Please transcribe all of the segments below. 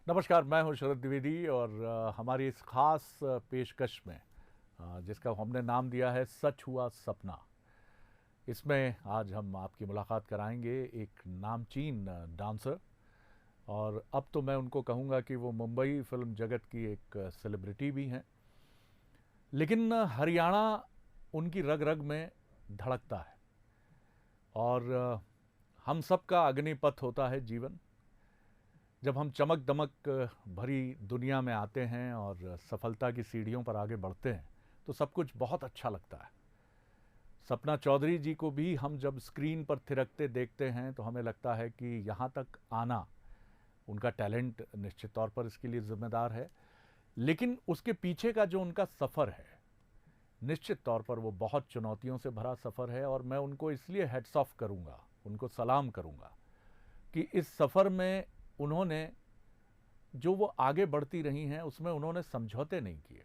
नमस्कार, मैं हूं शरद द्विवेदी और हमारी इस खास पेशकश में जिसका हमने नाम दिया है सच हुआ सपना। इसमें आज हम आपकी मुलाकात कराएंगे एक नामचीन डांसर। और अब तो मैं उनको कहूँगा कि वो मुंबई फिल्म जगत की एक सेलिब्रिटी भी हैं, लेकिन हरियाणा उनकी रग रग में धड़कता है। और हम सबका अग्निपथ होता है जीवन। जब हम चमक दमक भरी दुनिया में आते हैं और सफलता की सीढ़ियों पर आगे बढ़ते हैं तो सब कुछ बहुत अच्छा लगता है। सपना चौधरी जी को भी हम जब स्क्रीन पर थिरकते देखते हैं तो हमें लगता है कि यहाँ तक आना, उनका टैलेंट निश्चित तौर पर इसके लिए जिम्मेदार है, लेकिन उसके पीछे का जो उनका सफ़र है निश्चित तौर पर वो बहुत चुनौतियों से भरा सफ़र है। और मैं उनको इसलिए हेड्स ऑफ करूँगा, उनको सलाम करूँगा कि इस सफ़र में उन्होंने जो वो आगे बढ़ती रही हैं उसमें उन्होंने समझौते नहीं किए।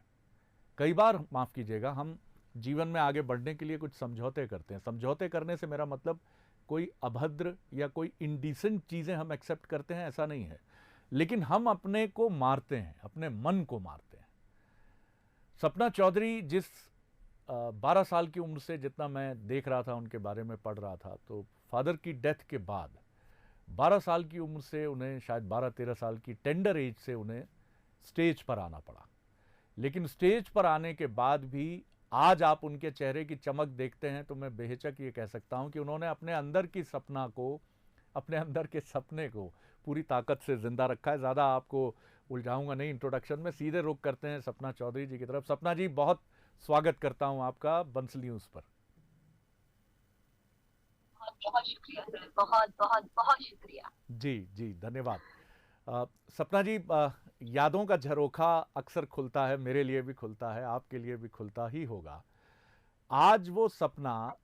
कई बार, माफ़ कीजिएगा, हम जीवन में आगे बढ़ने के लिए कुछ समझौते करते हैं। समझौते करने से मेरा मतलब कोई अभद्र या कोई इंडिसेंट चीज़ें हम एक्सेप्ट करते हैं, ऐसा नहीं है, लेकिन हम अपने को मारते हैं, अपने मन को मारते हैं। सपना चौधरी जिस 12 साल की उम्र से, जितना मैं देख रहा था, उनके बारे में पढ़ रहा था, तो फादर की डेथ के बाद 12 साल की उम्र से उन्हें, शायद 12-13 साल की टेंडर एज से उन्हें स्टेज पर आना पड़ा। लेकिन स्टेज पर आने के बाद भी आज आप उनके चेहरे की चमक देखते हैं तो मैं बेहिचक ये कह सकता हूं कि उन्होंने अपने अंदर की सपना को, अपने अंदर के सपने को पूरी ताकत से जिंदा रखा है। ज़्यादा आपको उलझाऊंगा नहीं इंट्रोडक्शन में, सीधे रुख करते हैं सपना चौधरी जी की तरफ। सपना जी, बहुत स्वागत करता हूं आपका बंस न्यूज़ पर। बहुत बहुत शुक्रिया सर, बहुत बहुत बहुत शुक्रिया। जी जी, धन्यवाद। सपना जी, यादों का झरोखा अक्सर खुलता है, मेरे लिए भी खुलता है, आपके लिए भी खुलता ही होगा। आज वो सपना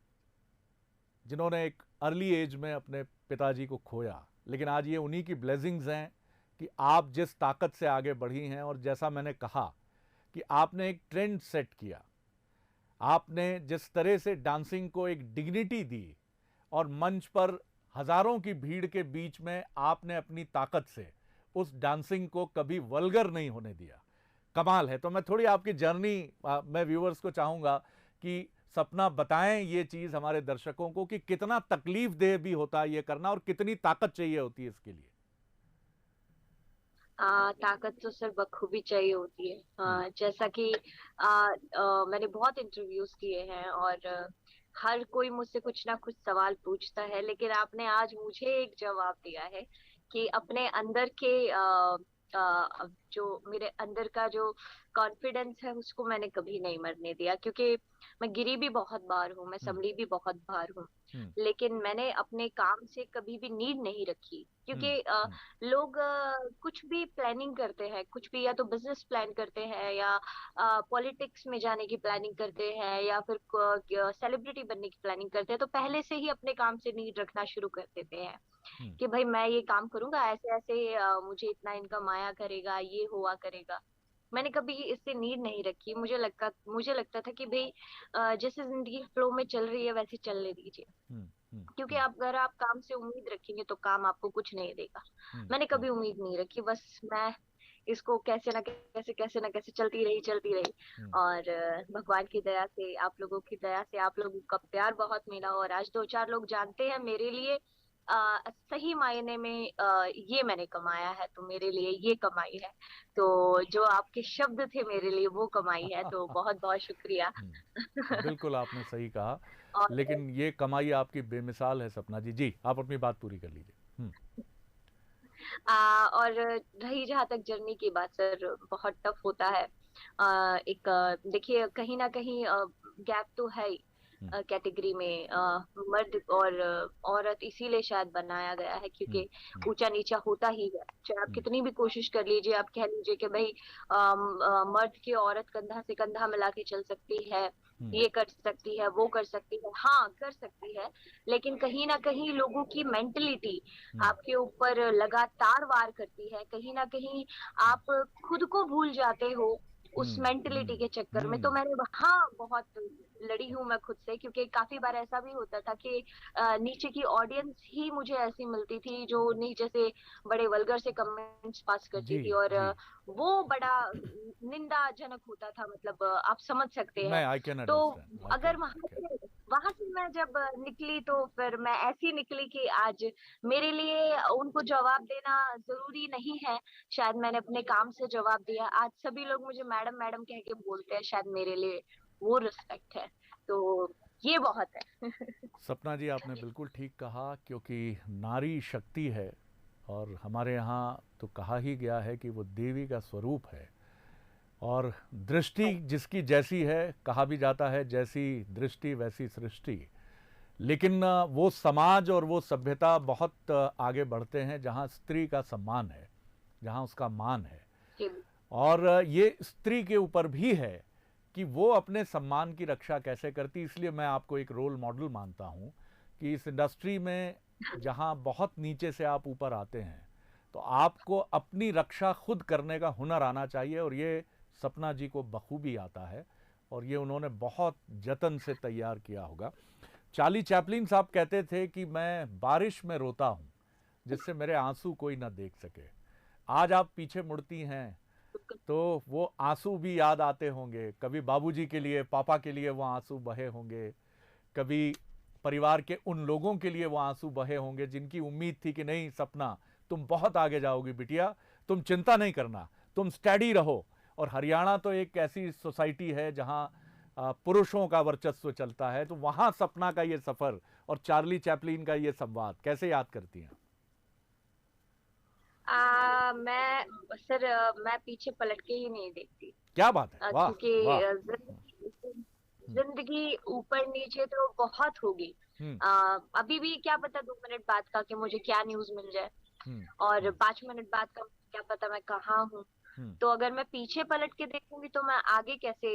जिन्होंने एक अर्ली एज में अपने पिताजी को खोया, लेकिन आज ये उन्हीं की ब्लेसिंग्स हैं कि आप जिस ताकत से आगे बढ़ी हैं। और जैसा मैंने कहा कि आपने एक ट्रेंड सेट किया, आपने जिस तरह से डांसिंग को एक डिग्निटी दी और मंच पर हजारों की भीड़ के बीच में आपने अपनी ताकत से उस डांसिंग को कभी वल्गर नहीं होने दिया, कमाल है। तो मैं थोड़ी आपकी जर्नी, मैं व्यूअर्स को चाहूंगा कि सपना बताएं ये चीज हमारे दर्शकों को कि कितना तकलीफ देह भी होता है ये करना और कितनी ताकत चाहिए होती है इसके लिए। ताकत तो सर बखूबी चाहिए होती है। हम्म। जैसा कि मैंने बहुत इंटरव्यूज किए हैं और हर कोई मुझसे कुछ ना कुछ सवाल पूछता है, लेकिन आपने आज मुझे एक जवाब दिया है कि अपने अंदर के जो मेरे अंदर का जो कॉन्फिडेंस है उसको मैंने कभी नहीं मरने दिया, क्योंकि मैं गिरी भी बहुत बार हूँ, मैं हम्म। संभली भी बहुत बार हूँ। हम्म। लेकिन मैंने अपने काम से कभी भी नीड नहीं रखी, हम्म। क्योंकि हम्म। लोग कुछ भी प्लानिंग करते हैं, कुछ भी, या तो बिजनेस प्लान करते हैं या पॉलिटिक्स में जाने की प्लानिंग करते हैं या फिर सेलिब्रिटी बनने की प्लानिंग करते हैं, तो पहले से ही अपने काम से नीड रखना शुरू कर देते हैं हम्म। कि भाई मैं ये काम करूंगा, ऐसे ऐसे मुझे इतना इनकम आया करेगा, ये हुआ करेगा। मैंने कभी इससे नीड नहीं रखी। मुझे लगता था कि भाई जैसे जिंदगी फ्लो में चल रही है वैसे चलने दीजिए, हम्म। हम्म। क्योंकि हम्म। अगर आप काम से उम्मीद रखेंगे तो काम आपको कुछ नहीं देगा। हम्म। मैंने हम्म। कभी उम्मीद नहीं रखी, बस मैं इसको कैसे ना कैसे चलती रही। हम्म। और भगवान की दया से, आप लोगों की दया से, आप लोगों का प्यार बहुत मिला और आज दो चार लोग जानते हैं मेरे लिए। सही मायने में ये मैंने कमाया है तो मेरे लिए ये कमाई है। तो जो आपके शब्द थे मेरे लिए वो कमाई है, तो बहुत बहुत शुक्रिया। बिल्कुल आपने सही कहा, और लेकिन ये कमाई आपकी बेमिसाल है सपना जी। जी, आप अपनी बात पूरी कर लीजिए। और रही जहाँ तक जर्नी की बात सर, बहुत टफ होता है। एक देखिए, कहीं ना कहीं गैप तो है ही हम्म। कैटेगरी में। मर्द और औरत इसीलिए शायद बनाया गया है, हम्म। क्योंकि हम्म। ऊंचा नीचा होता ही है। चाहे आप हम्म। कितनी भी कोशिश कर लीजिए, आप कह लीजिए कि भाई मर्द की औरत कंधा से कंधा मिला के चल सकती है, हम्म। ये कर सकती है, वो कर सकती है, हाँ कर सकती है। लेकिन कहीं ना कहीं लोगों की मेंटलिटी हम्म। आपके ऊपर लगातार वार करती है। कहीं ना कहीं आप खुद को भूल जाते हो उस मेंटलिटी के चक्कर में। तो मैंने वहाँ बहुत लड़ी हूँ मैं खुद से, क्योंकि काफी बार ऐसा भी होता था कि नीचे की ऑडियंस ही मुझे ऐसी मिलती थी जो नीचे से बड़े वल्गर से कमेंट्स पास करती जी, थी, और जी। वो बड़ा निंदाजनक होता था, मतलब आप समझ सकते हैं। मैं आई कैन तो अंडरस्टैंड, अगर वहां से मैं जब निकली, तो फिर मैं ऐसी निकली कि आज मेरे लिए उनको जवाब देना जरूरी नहीं है। शायद मैंने अपने काम से जवाब दिया, आज सभी लोग मुझे मैडम मैडम कह के बोलते हैं, शायद मेरे लिए वो रिस्पेक्ट है। तो ये बहुत है। सपना जी, आपने बिल्कुल ठीक कहा, क्योंकि नारी शक्ति है और हमारे यहाँ तो कहा ही गया है कि वो देवी का स्वरूप है। और दृष्टि जिसकी जैसी है, कहा भी जाता है जैसी दृष्टि वैसी सृष्टि। लेकिन वो समाज और वो सभ्यता बहुत आगे बढ़ते हैं जहाँ स्त्री का सम्मान है, जहाँ उसका मान है। जी। और ये स्त्री के ऊपर भी है कि वो अपने सम्मान की रक्षा कैसे करती। इसलिए मैं आपको एक रोल मॉडल मानता हूँ कि इस इंडस्ट्री में जहाँ बहुत नीचे से आप ऊपर आते हैं, तो आपको अपनी रक्षा खुद करने का हुनर आना चाहिए, और ये सपना जी को बखूबी आता है और ये उन्होंने बहुत जतन से तैयार किया होगा। चार्ली चैपलिन साहब कहते थे कि मैं बारिश में रोता हूँ जिससे मेरे आंसू कोई ना देख सके। आज आप पीछे मुड़ती हैं तो वो आंसू भी याद आते होंगे। कभी बाबूजी के लिए, पापा के लिए वो आंसू बहे होंगे, कभी परिवार के उन लोगों के लिए वो आंसू बहे होंगे जिनकी उम्मीद थी कि नहीं सपना, तुम बहुत आगे जाओगी बिटिया, तुम चिंता नहीं करना, तुम स्टडी रहो। और हरियाणा तो एक ऐसी सोसाइटी है जहां पुरुषों का वर्चस्व चलता है, तो वहां सपना का ये सफर और चार्ली चैपलिन का ये संवाद कैसे याद करती हैं? मैं सर, मैं पीछे पलट के ही नहीं देखती। क्या बात है, वाह क्योंकि वाह। हम्म, जिंदगी ऊपर नीचे तो बहुत होगी। हम्म, अभी भी क्या पता 2 मिनट बाद का कि मुझे क्या न्यूज मिल जाए, हम्म, और हम्म, 5 मिनट बाद का क्या पता मैं कहाँ हूँ। हम्म, तो अगर मैं पीछे पलट के देखूंगी तो मैं आगे कैसे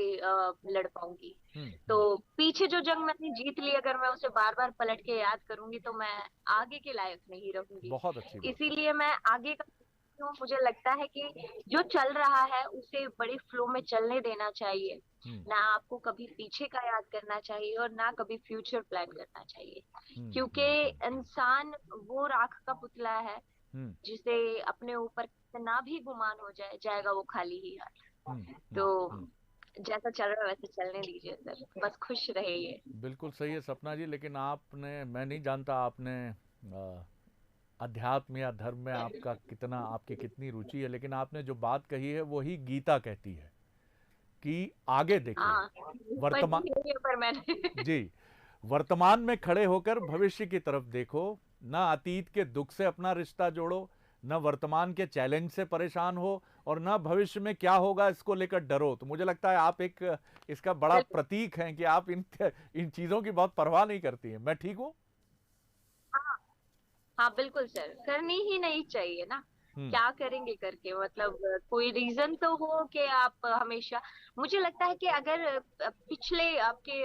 लड़ पाऊंगी। हम्म, तो पीछे जो जंग मैंने जीत ली, अगर मैं उसे बार बार पलट के याद करूंगी तो मैं आगे के लायक नहीं रहूंगी। बहुत अच्छी बात है। इसीलिए मैं आगे का सोचती हूँ। मुझे लगता है कि जो चल रहा है उसे बड़े फ्लो में चलने देना चाहिए। हम्म, ना आपको कभी पीछे का याद करना चाहिए और ना कभी फ्यूचर प्लान करना चाहिए। हम्म, क्योंकि हम्म, इंसान वो राख का पुतला है हम्म, जिसे अपने ऊपर कितना भी गुमान हो जाए, जाएगा वो खाली ही हम्म, हाथ। तो जैसा चल रहा है वैसे चलने दीजिए सर, बस खुश रहिए। बिल्कुल सही है सपना जी। लेकिन आपने, मैं नहीं जानता आपने अध्यात्म या धर्म में आपका कितना, आपकी कितनी रुचि है, लेकिन आपने जो बात कही है वही गीता कहती है कि आगे देखिए। हाँ, वर्तमान, पढ़ी नहीं है पर मैंने। जी, वर्तमान में खड़े होकर भविष्य की तरफ देखो। ना अतीत के दुख से अपना रिश्ता जोड़ो, न वर्तमान के चैलेंज से परेशान हो, और न भविष्य में क्या होगा इसको लेकर डरो। तो मुझे लगता है आप एक इसका बड़ा बिल्कुल। प्रतीक हैं कि आप इन चीजों की बहुत परवाह नहीं करती हैं। मैं ठीक हूं? हाँ, हाँ बिल्कुल सर, करनी ही नहीं चाहिए ना। हम्म, क्या करेंगे करके, मतलब कोई रीजन तो हो कि आप हमेशा। मुझे लगता है कि अगर पिछले आपके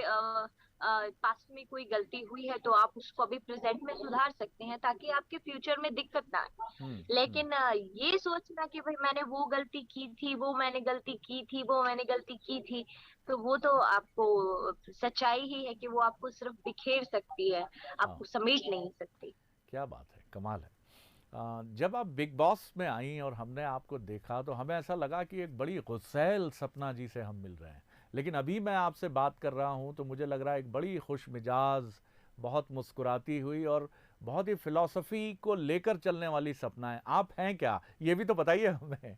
पास्ट में कोई गलती हुई है तो आप उसको अभी प्रेजेंट में सुधार सकते हैं, ताकि आपके फ्यूचर में दिक्कत ना हम्म, आए। लेकिन ये सोचना कि भाई मैंने वो गलती की थी, वो मैंने गलती की थी, वो मैंने गलती की थी, तो वो तो आपको सच्चाई ही है कि वो आपको सिर्फ बिखेर सकती है, हाँ, आपको समेट नहीं सकती। क्या बात है, कमाल है। जब आप बिग बॉस में आई और हमने आपको देखा तो हमें ऐसा लगा कि एक बड़ी गुस्सैल सपना जी से हम मिल रहे हैं। लेकिन अभी मैं आपसे बात कर रहा हूं तो मुझे लग रहा है एक बड़ी खुश मिजाज, बहुत मुस्कुराती हुई और बहुत ही फिलॉसफी को लेकर चलने वाली सपना है। आप हैं क्या, ये भी तो बताइए हमें।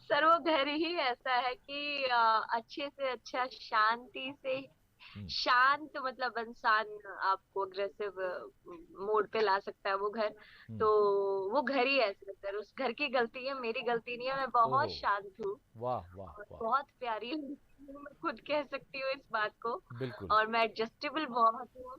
सर वो घर ही ऐसा है कि अच्छे से अच्छा शांति से हम्म, शांत, मतलब इंसान आपको अग्रेसिव मोड पे ला सकता है वो घर। हम्म, तो वो घर ही ऐसा है सर, उस घर की गलती है, मेरी गलती नहीं है। मैं बहुत ओहो, शांत हूँ वाह वाह और वाह। बहुत प्यारी लड़की हूँ, मैं खुद कह सकती हूँ इस बात को। बिल्कुल। और मैं एडजस्टेबल बहुत हूँ।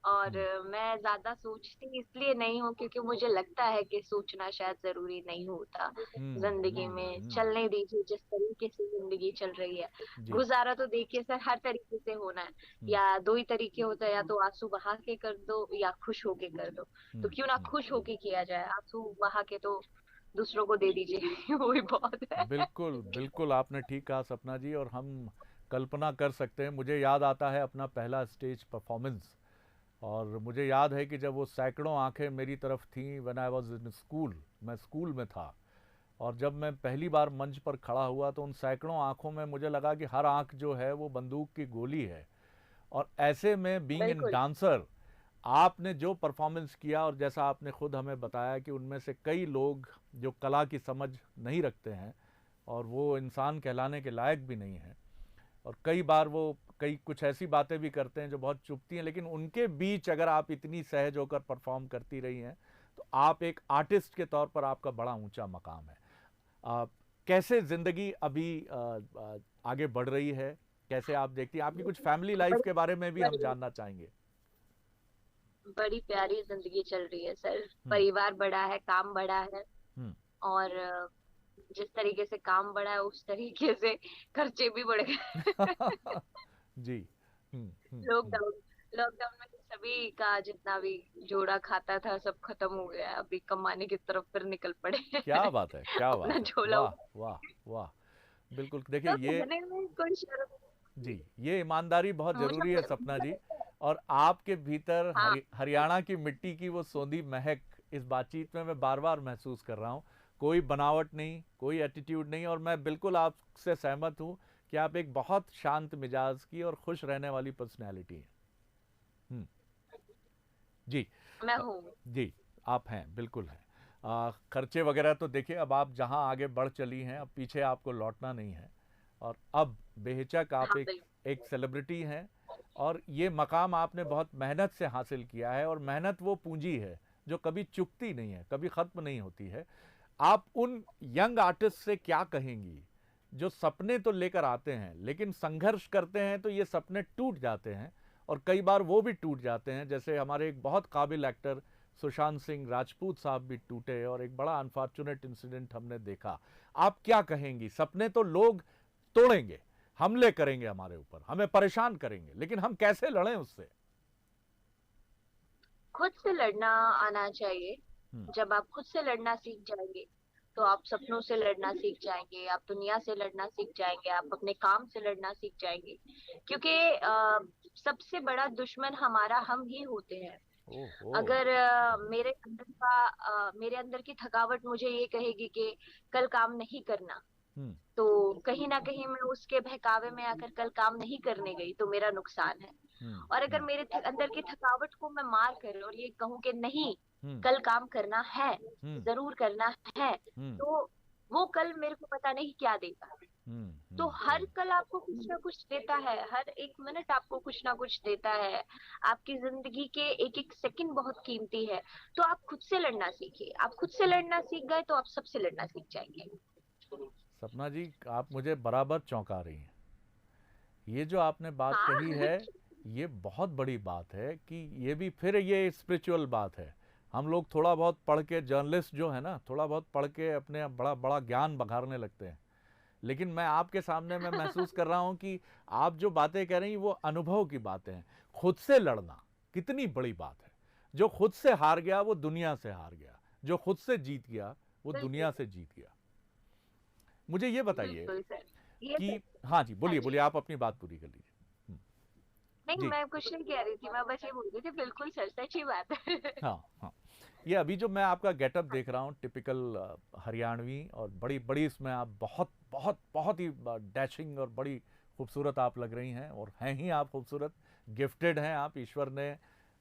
और हम्म, मैं ज्यादा सोचती इसलिए नहीं हूँ क्योंकि मुझे लगता है कि सोचना शायद जरूरी नहीं होता जिंदगी में। चलने दीजिए, जिस तरीके से जिंदगी चल रही है, जी। गुजारा तो देखिए सर हर तरीके से होना है। हम्म, या दो ही तरीके होते हैं, या तो आंसू बहा के कर दो या खुश होके कर दो। तो हम्म, क्यों ना खुश होके किया जाए, आंसू बहा के तो दूसरों को दे दीजिए वो भी बहुत है। बिल्कुल, बिल्कुल आपने ठीक कहा सपना जी। और हम कल्पना कर सकते हैं, मुझे याद आता है अपना पहला स्टेज परफॉर्मेंस। और मुझे याद है कि जब वो सैकड़ों आंखें मेरी तरफ थीं, when I was in school, मैं स्कूल में था, और जब मैं पहली बार मंच पर खड़ा हुआ तो उन सैकड़ों आंखों में मुझे लगा कि हर आंख जो है वो बंदूक की गोली है। और ऐसे में बीइंग इन बिल्कुल डांसर, आपने जो परफॉर्मेंस किया, और जैसा आपने खुद हमें बताया कि उनमें से कई लोग जो कला की समझ नहीं रखते हैं और वो इंसान कहलाने के लायक भी नहीं हैं, और कई बार वो कई कुछ ऐसी बातें भी करते हैं जो बहुत चुभती हैं, लेकिन उनके बीच अगर आप इतनी सहज होकर परफॉर्म करती रही हैं तो आप एक आर्टिस्ट के तौर पर आपका बड़ा ऊंचा मकाम है। आ, कैसे ज़िंदगी अभी आगे बढ़ रही है, कैसे आप देखती हैं? आपकी कुछ फैमिली लाइफ बड़ी के बारे में भी हम बड़ी जानना चाहेंगे। बड़ी प्यारी जिंदगी चल रही है सर। हम्म। परिवार बड़ा है, काम बड़ा है, हम्म। और जिस तरीके से काम बढ़ा है उस तरीके से खर्चे भी बढ़ गए। जी। हम्म। हम्म। हम्म। लॉकडाउन लॉकडाउन में तो सभी का जितना भी जोड़ा खाता था सब खत्म हो गया है। अभी कमाने की तरफ फिर निकल पड़े क्या हैं। बात है, क्या अपना बात है, झोला वाह वाह वाह। बिल्कुल, देखिए तो ये, कहने में कोई शर्म जी, ये ईमानदारी बहुत मुझे ज़रूरी है सपना मुझे जी। लगता है। और आपके भीतर हाँ हरियाणा की मिट्टी की वो सोंधी महक इस बातचीत में मैं बार बार महसूस कर रहा हूँ। कोई बनावट नहीं, कोई एटीट्यूड नहीं, और मैं बिल्कुल आपसे सहमत हूँ कि आप एक बहुत शांत मिजाज की और खुश रहने वाली पर्सनैलिटी हैं। हम्म। जी। मैं अ, हूँ। जी, आप हैं, बिल्कुल हैं। खर्चे वगैरह तो देखिए, अब आप जहाँ आगे बढ़ चली हैं, अब पीछे आपको लौटना नहीं है। और अब बेहिचक आप हाँ एक एक बिल्कुल। सेलिब्रिटी हैं, और ये मकाम आपने बहुत मेहनत से हासिल किया है, और मेहनत वो पूंजी है जो कभी चुकती नहीं है, कभी ख़त्म नहीं होती है। आप उन यंग आर्टिस्ट से क्या कहेंगी जो सपने तो लेकर आते हैं लेकिन संघर्ष करते हैं तो ये सपने टूट जाते हैं, और कई बार वो भी टूट जाते हैं, जैसे हमारे एक बहुत काबिल एक्टर सुशांत सिंह राजपूत साहब भी टूटे, और एक बड़ा अनफॉर्चुनेट इंसिडेंट हमने देखा। आप क्या कहेंगी? सपने तो लोग तोड़ेंगे, हमले करेंगे हमारे ऊपर, हमें परेशान करेंगे, लेकिन हम कैसे लड़ें उससे? खुद से लड़ना आना चाहिए। हम्म। जब आप खुद से लड़ना सीख जाएंगे तो आप सपनों से लड़ना सीख जाएंगे, आप दुनिया से लड़ना सीख जाएंगे, आप अपने काम से लड़ना सीख जाएंगे। क्योंकि सबसे बड़ा दुश्मन हमारा हम ही होते हैं। ओहो। अगर मेरे अंदर की थकावट मुझे ये कहेगी कि कल काम नहीं करना, हम्म। तो कहीं ना कहीं मैं उसके बहकावे में आकर कल काम नहीं करने गई तो मेरा नुकसान है। हम्म। और अगर हम्म। मेरे अंदर की थकावट को मैं मार कर और ये कहूँ कि नहीं, हम्म। कल काम करना है, हम्म। जरूर करना है, हम्म। तो वो कल मेरे को पता नहीं क्या देगा। हम्म। तो हम्म। हर कल आपको कुछ ना कुछ देता है, हर एक मिनट आपको कुछ ना कुछ देता है। आपकी जिंदगी के एक एक सेकंड बहुत कीमती है। तो आप खुद से लड़ना सीखिए। आप खुद से लड़ना सीख गए तो आप सबसे लड़ना सीख जाएंगे। सपना जी, आप मुझे बराबर चौंका रही हैं। ये जो आपने बात कही हाँ है, ये बहुत बड़ी बात है कि ये भी फिर ये स्पिरिचुअल बात है। हम लोग थोड़ा बहुत पढ़ के, जर्नलिस्ट जो है ना, थोड़ा बहुत पढ़ के अपने बड़ा बड़ा ज्ञान बघाड़ने लगते हैं, लेकिन मैं आपके सामने मैं महसूस कर रहा हूँ कि आप जो बातें कह रही हैं वो अनुभव की बातें हैं। खुद से लड़ना कितनी बड़ी बात है। जो खुद से हार गया वो दुनिया से हार गया, जो खुद से जीत गया वो बिल्कुल दुनिया से जीत गया। मुझे ये बताइए बिल्कुल सर, ये कि, सच। हाँ जी, हाँ बोलिए जी। बोलिए, आप अपनी बात पूरी कर लीजिए। नहीं, जी। मैं कुछ नहीं कह रही थी, मैं बस ये बोल रही थी बिल्कुल सर, सच ही बात है। हाँ हाँ। ये अभी जो मैं आपका गेटअप देख रहा हूँ, टिपिकल हरियाणवी, और बड़ी बड़ी इसमें आप बहुत बहुत बहुत ही डैशिंग और बड़ी खूबसूरत आप लग रही हैं, और हैं ही आप खूबसूरत। गिफ्टेड हैं आप, ईश्वर ने,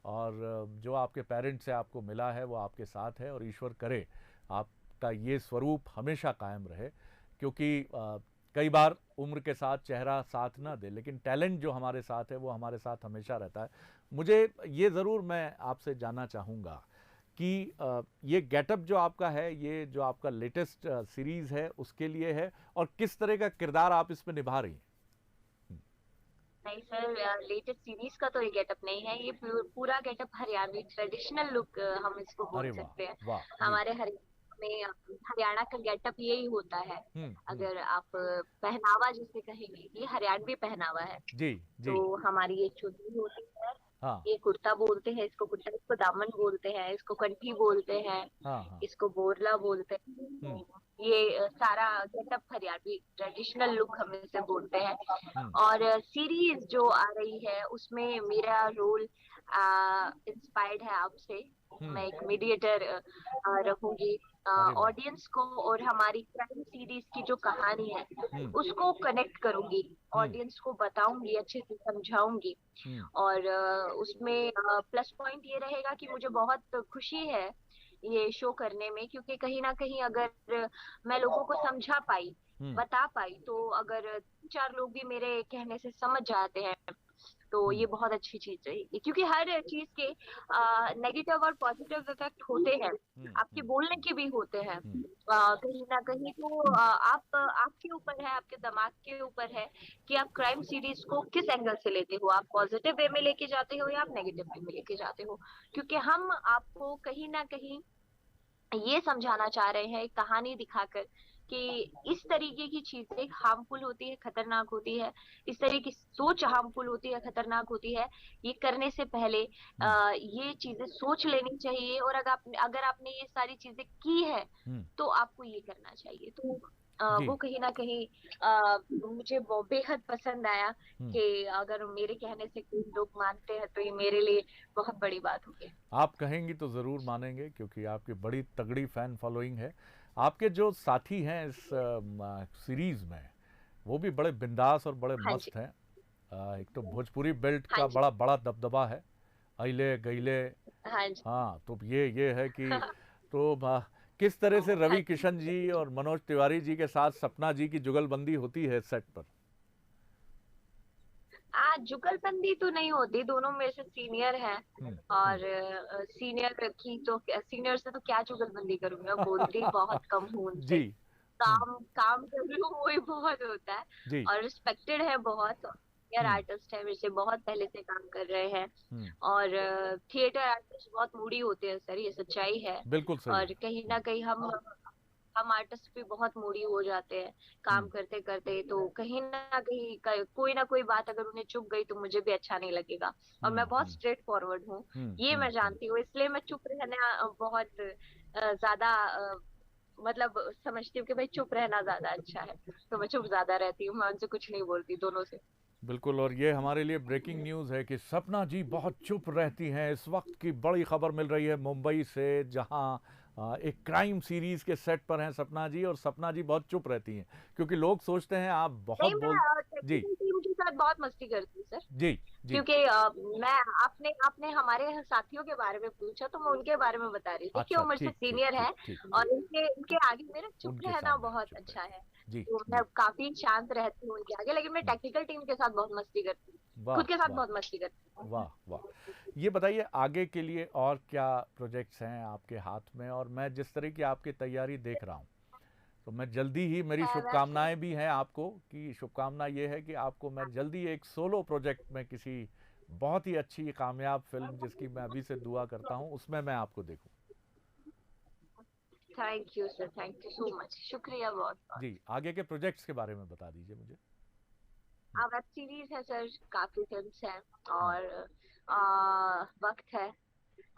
और जो आपके पेरेंट्स से आपको मिला है वो आपके साथ है, और ईश्वर करे आपका ये स्वरूप हमेशा कायम रहे। क्योंकि कई बार उम्र के साथ चेहरा साथ ना दे, लेकिन टैलेंट जो हमारे साथ है वो हमारे साथ हमेशा रहता है। मुझे ये ज़रूर मैं आपसे जानना चाहूँगा कि ये गेटअप जो आपका है, ये जो आपका लेटेस्ट सीरीज़ है उसके लिए है, और किस तरह का किरदार आप इसमें निभा रही हैं? नहीं सर, लेटेस्ट सीरीज का तो ये गेटअप नहीं है। ये पूरा गेटअप हरियाणवी ट्रेडिशनल लुक हम इसको बोल अरे वाह सकते हैं। वाह जी। हमारे हरियाणा में हरियाणा का गेटअप यही होता है। हम्म। अगर आप पहनावा जिसे कहेंगे, ये हरियाणवी पहनावा है। जी। तो जी। हमारी ये चुन्नी होती है, हाँ, ये कुर्ता बोलते हैं, इसको कुर्ता, इसको दामन बोलते हैं, इसको कंठी बोलते हैं, हाँ, हाँ। इसको बोरला बोलते हैं। हुँ, ये सारा गेटअप हरियाणवी ट्रेडिशनल लुक हम इसे बोलते हैं। हुँ, और सीरीज जो आ रही है उसमें मेरा रोल इंस्पायर्ड है आपसे। हुँ। मैं एक मीडिएटर रखूंगी। अरे वाह! ऑडियंस को और हमारी क्राइम सीरीज की जो कहानी है हुँ, उसको कनेक्ट करूंगी, हुँ, ऑडियंस को बताऊंगी, अच्छे से समझाऊंगी। हुँ, और उसमें प्लस पॉइंट ये रहेगा कि मुझे बहुत खुशी है ये शो करने में, क्योंकि कहीं ना कहीं अगर मैं लोगों को समझा पाई, हुँ, बता पाई, तो अगर 4 लोग भी मेरे कहने से समझ जाते हैं तो हुँ, ये बहुत अच्छी चीज रहेगी। क्योंकि हर चीज के नेगेटिव और पॉजिटिव इफेक्ट होते हैं, हुँ, आपके हुँ, बोलने के भी होते हैं। हुँ, कहीं ना कहीं तो आप आपके ऊपर है, आपके दिमाग के ऊपर है कि आप क्राइम सीरीज को किस एंगल से लेते हो, आप पॉजिटिव वे में लेके जाते हो या आप नेगेटिव वे में लेके जाते हो। क्योंकि हम आपको कहीं ना कहीं ये समझाना चाह रहे हैं एक कहानी दिखाकर कि इस तरीके की चीजें हार्मफुल होती है, खतरनाक होती है, इस तरह की सोच हार्मफुल होती है, खतरनाक होती है। ये करने से पहले हुँ, ये चीजें सोच लेनी चाहिए, और अगर आपने ये सारी चीजें की है हुँ। तो आपको ये करना चाहिए। तो जी। वो कहीं ना कहीं मुझे वो बेहद पसंद आया हुँ। कि अगर मेरे कहने से कोई लोग मानते हैं तो ये मेरे लिए बहुत बड़ी बात होगी। आप कहेंगी तो ज़रूर मानेंगे क्योंकि आपकी बड़ी तगड़ी फ़ैन फ़ॉलोइंग है। आपके जो साथी हैं इस सीरीज़ में, वो भी बड़े बिंदास और बड़े हाँ जी। मस्त हैं। एक तो भोजपुरी बेल्ट हाँ का जी। बड़ा बड़ा दबदबा है, अइले गइले। हाँ जी। हाँ, तो ये है कि तो किस तरह से हाँ रवि जी। किशन जी और मनोज तिवारी जी के साथ सपना जी की जुगलबंदी होती है सेट पर? जुगलबंदी तो नहीं होती, दोनों मेरे से सीनियर हैं। हुँ, हुँ। और सीनियर से तो क्या जुगलबंदी करूंगी, मैं बोलती बहुत कम हूँ उनसे। जी। हुँ, काम काम कर लूँ वही बहुत होता है। जी। और रिस्पेक्टेड है बहुत, सीनियर हुँ, आर्टिस्ट है, मेरे से बहुत पहले से काम कर रहे हैं। हुँ। और थिएटर आर्टिस्ट बहुत मूडी होते हैं सर, ये सच्चाई है। बिल्कुल सही और है। कहीं ना हुँ, कहीं हम आर्टिस्ट भी बहुत मूडी हो जाते हैं काम हुँ, करते करते। तो कहीं ना कहीं कोई ना कोई बात अगर उन्हें चुभ गई तो मुझे भी अच्छा नहीं लगेगा। और मैं हुँ, बहुत हुँ, स्ट्रेट फॉरवर्ड हूँ, हुँ, ये हुँ, मैं हुँ। जानती हूँ, इसलिए मैं चुप रहना बहुत ज्यादा मतलब समझती हूँ कि भाई चुप रहना ज्यादा अच्छा है। तो मैं चुप ज्यादा रहती हूँ, मैं उनसे कुछ नहीं बोलती, दोनों से। बिल्कुल, और ये हमारे लिए ब्रेकिंग न्यूज़ है कि सपना जी बहुत चुप रहती हैं। इस वक्त की बड़ी खबर मिल रही है मुंबई से, जहां एक क्राइम सीरीज़ के सेट पर हैं सपना जी, और सपना जी बहुत चुप रहती हैं क्योंकि लोग सोचते हैं आप बहुत नहीं, बोल। मैं जी, टेक्निकल टीम के साथ बहुत मस्ती करती हूँ सर। जी, जी। क्योंकि मैं आपने आपने हमारे साथियों के बारे में पूछा तो मैं उनके बारे में बता रही थी कि अच्छा, वो मुझसे ठीक, ठीक, सीनियर ठीक, है। ठीक, और ठीक। इनके इनके आगे मेरा चुप उनके रहना सामने आप बहुत चुप अच्छा रहती है। हैं। जी, तो मैं जी। काफी शांत रहती हूँ उनके आगे, लेकिन मैं हुँ, टेक्निकल टीम के साथ बहुत मस्ती करती हूँ, वाह, खुद के साथ वाह, बहुत मस्ती करती हूँ। वाह, वाह! ये बताइए आगे के लिए और क्या प्रोजेक्ट्स हैं आपके हाथ में? और मैं जिस तरह की आपकी तैयारी देख रहा हूँ, तो मैं जल्दी ही, मेरी वेब शुभकामनाएं भी हैं आपको, कि शुभकामना ये है कि आपको मैं जल्दी एक सोलो प्रोजेक्ट में किसी बहुत ही अच्छी कामयाब फिल्म, जिसकी मैं अभी से दुआ करता हूँ, उसमें मैं आपको देखूं। Thank you sir, thank you so much, शुक्रिया बहुत बहुत। जी, आगे के प्रोजेक्ट्स के बारे में बता दीजिए मुझे। हम्म, वेब सीरीज है सर, काफी फिल्म्स हैं, हम्म। और वक्त है,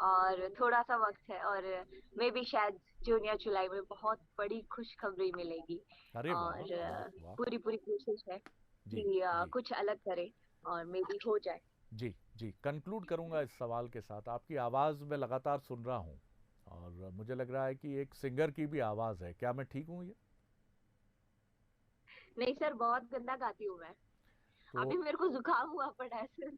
और थोड़ा सा वक्त है, और मे भी शायद जून या जुलाई में बहुत बड़ी खुशखबरी मिलेगी। अरे वाह, और वाह, वाह। पूरी पूरी कोशिश है जी, कि जी, कुछ अलग करें और मे भी हो जाए। जी, जी। कंक्लूड करूंगा इस सवाल के साथ, आपकी आवाज़ में लगातार सुन रहा हूँ, और मुझे लग रहा है कि एक सिंगर की भी आवाज़ है, क्या मैं ठीक हूँ ये? नहीं सर, बहुत गंदा गाती हूँ मैं। तो अभी मेरे को जुकाम हुआ पड़ा है सर।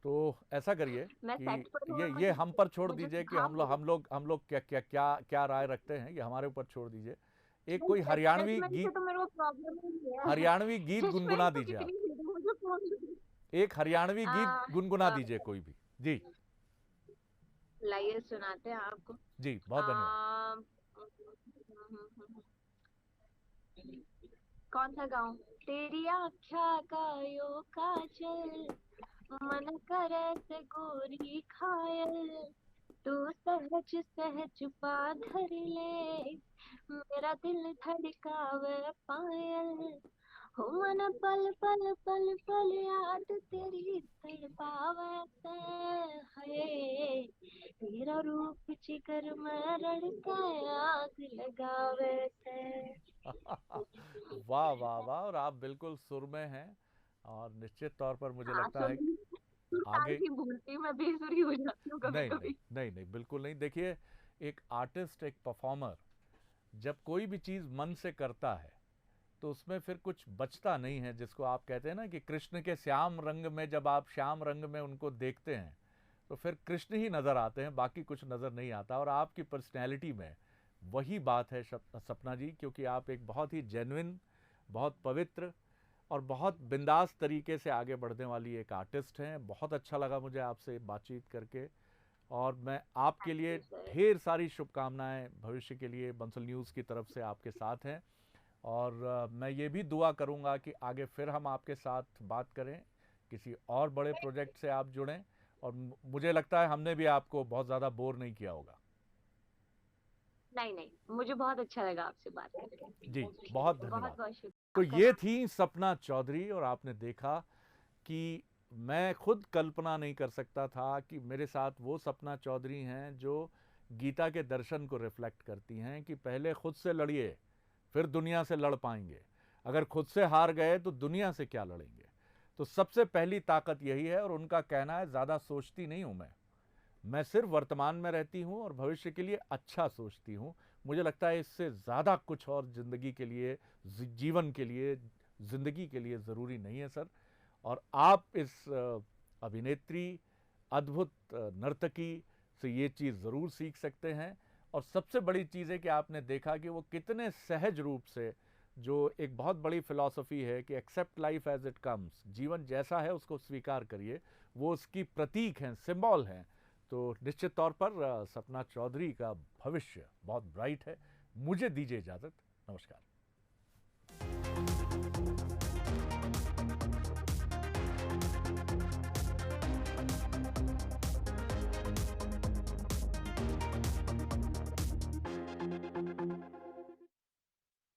तो ऐसा करिए मैं कि सेट पर हूँ और ये मुझे हम पर छोड़ मुझे दीजिए कि जुकाम हो गया। हम लोग क्या क्या क्या क्या राय रखते हैं, ये हमारे ऊपर छोड़ दीजिए। एक नहीं, कोई हरियाणवी जजमेंट से गीत, तो मेरे को प्रॉब्लम नहीं है। हरियाणवी गीत गुनगुना जजमेंट तो दीजिए आप। कितनी है, मुझे प्रॉब्लम। एक हरियाणवी गीत गुनगुना आ, दीजिए कोई भी। जी, लाइए सुनाते हैं आपको। जी, बहुत धन्यवाद। आ, कौन सा गाऊं? तेरी आख्या का यो काजल, मन करे से गोरी खायल, तू सहज सहज पा धर ले, मेरा दिल धड़कावे पायल, हो मन पल पल पल पल याद तेरी तड़पावे से, है तेरा रूप जिगर में रड़का आग लगावे से। वाह वाह वाह! और आप बिल्कुल सुर में हैं और निश्चित तौर पर मुझे हाँ, लगता है सुन सुर ताल आगे की भूलती मैं बेसुरी हो जाती हूँ कभी नहीं नहीं कभी। नहीं नहीं बिल्कुल नहीं। देखिए, एक आर्टिस्ट, एक परफॉर्मर जब कोई भी चीज़ मन से करता है तो उसमें फिर कुछ बचता नहीं है, जिसको आप कहते हैं ना कि कृष्ण के श्याम रंग में जब आप श्याम रंग में उनको देखते हैं तो फिर कृष्ण ही नज़र आते हैं, बाकी कुछ नज़र नहीं आता। और आपकी पर्सनैलिटी में वही बात है सपना जी, क्योंकि आप एक बहुत ही जेन्युइन, बहुत पवित्र और बहुत बिंदास तरीके से आगे बढ़ने वाली एक आर्टिस्ट हैं। बहुत अच्छा लगा मुझे आपसे बातचीत करके और मैं आपके थैंक लिए यू सर। ढेर सारी शुभकामनाएं भविष्य के लिए बंसल न्यूज़ की तरफ से आपके साथ हैं। और मैं ये भी दुआ करूंगा कि आगे फिर हम आपके साथ बात करें, किसी और बड़े प्रोजेक्ट से आप जुड़ें। और मुझे लगता है हमने भी आपको बहुत ज़्यादा बोर नहीं किया होगा। नहीं नहीं, मुझे बहुत अच्छा लगा आपसे बात करके। जी, बहुत बहुत धन्यवाद। बहुत शुक्रिया तो आपका। ये नाम? थी सपना चौधरी और आपने देखा कि मैं खुद कल्पना नहीं कर सकता था कि मेरे साथ वो सपना चौधरी हैं जो गीता के दर्शन को रिफ्लेक्ट करती हैं कि पहले खुद से लड़िए, फिर दुनिया से लड़ पाएंगे। अगर खुद से हार गए तो दुनिया से क्या लड़ेंगे। तो सबसे पहली ताकत यही है। और उनका कहना है, ज़्यादा सोचती नहीं हूँ मैं सिर्फ वर्तमान में रहती हूँ और भविष्य के लिए अच्छा सोचती हूँ। मुझे लगता है इससे ज़्यादा कुछ और ज़िंदगी के लिए, जीवन के लिए, ज़िंदगी के लिए ज़रूरी नहीं है सर। और आप इस अभिनेत्री, अद्भुत नर्तकी से ये चीज़ ज़रूर सीख सकते हैं। और सबसे बड़ी चीज़ है कि आपने देखा कि वो कितने सहज रूप से, जो एक बहुत बड़ी फिलॉसफी है कि accept life as it comes, जीवन जैसा है उसको स्वीकार करिए, वो उसकी प्रतीक हैं, सिंबल हैं। तो निश्चित तौर पर सपना चौधरी का भविष्य बहुत ब्राइट है। मुझे दीजिए इजाज़त। नमस्कार।